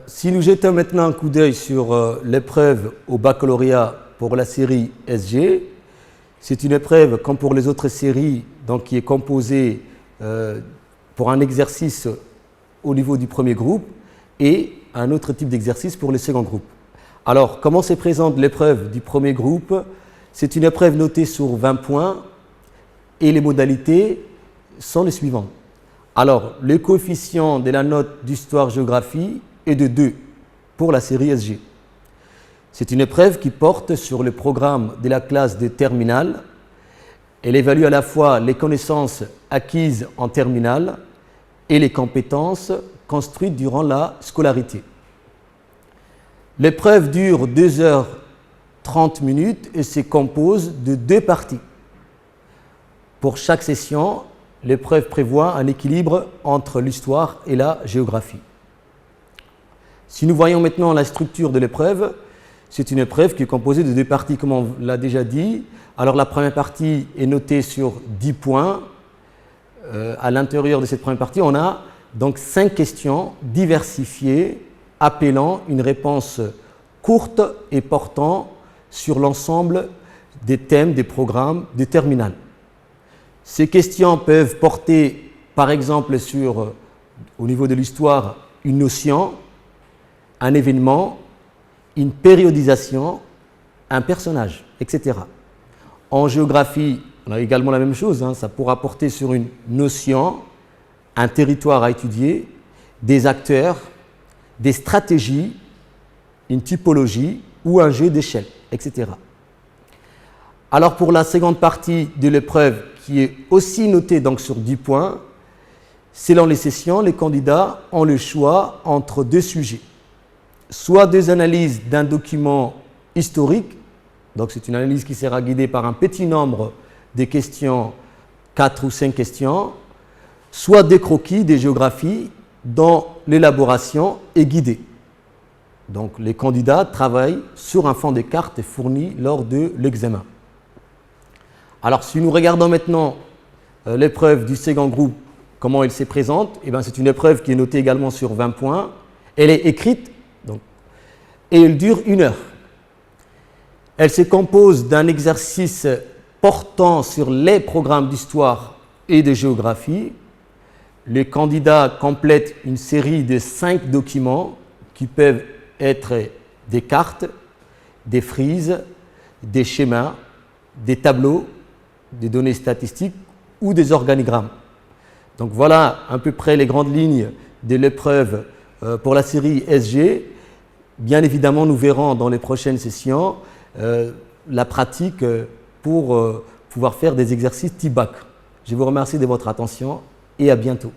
Si nous jetons maintenant un coup d'œil sur l'épreuve au baccalauréat pour la série SG, c'est une épreuve, comme pour les autres séries, donc, qui est composée pour un exercice au niveau du premier groupe et un autre type d'exercice pour le second groupe. Alors, comment se présente l'épreuve du premier groupe? C'est une épreuve notée sur 20 points et les modalités sont les suivantes. Alors, le coefficient de la note d'histoire-géographie est de 2 pour la série SG. C'est une épreuve qui porte sur le programme de la classe de terminale. Elle évalue à la fois les connaissances acquises en terminale et les compétences construites durant la scolarité. L'épreuve dure 2h30 et se compose de 2 parties. Pour chaque session, l'épreuve prévoit un équilibre entre l'histoire et la géographie. Si nous voyons maintenant la structure de l'épreuve, c'est une épreuve qui est composée de 2 parties, comme on l'a déjà dit. Alors la première partie est notée sur 10 points. À l'intérieur de cette première partie, on a donc 5 questions diversifiées appelant une réponse courte et portant sur l'ensemble des thèmes des programmes de terminale. Ces questions peuvent porter, par exemple, sur, au niveau de l'histoire, une notion, un événement, une périodisation, un personnage, etc. En géographie, on a également la même chose, ça pourra porter sur une notion, un territoire à étudier, des acteurs, des stratégies, une typologie ou un jeu d'échelle, etc. Alors pour la seconde partie de l'épreuve, qui est aussi notée donc sur 10 points, selon les sessions, les candidats ont le choix entre 2 sujets. Soit 2 analyses d'un document historique, donc c'est une analyse qui sera guidée par un petit nombre de questions, 4 ou 5 questions, soit des croquis, des géographies, dont l'élaboration est guidée. Donc les candidats travaillent sur un fond de cartes fourni lors de l'examen. Alors si nous regardons maintenant l'épreuve du second groupe, comment elle se présente, c'est une épreuve qui est notée également sur 20 points. Elle est écrite et elle dure 1 heure. Elle se compose d'un exercice portant sur les programmes d'histoire et de géographie. Les candidats complètent une série de 5 documents qui peuvent être des cartes, des frises, des schémas, des tableaux, des données statistiques ou des organigrammes. Donc voilà à peu près les grandes lignes de l'épreuve pour la série SG. Bien évidemment, nous verrons dans les prochaines sessions la pratique pour pouvoir faire des exercices type bac. Je vous remercie de votre attention et à bientôt.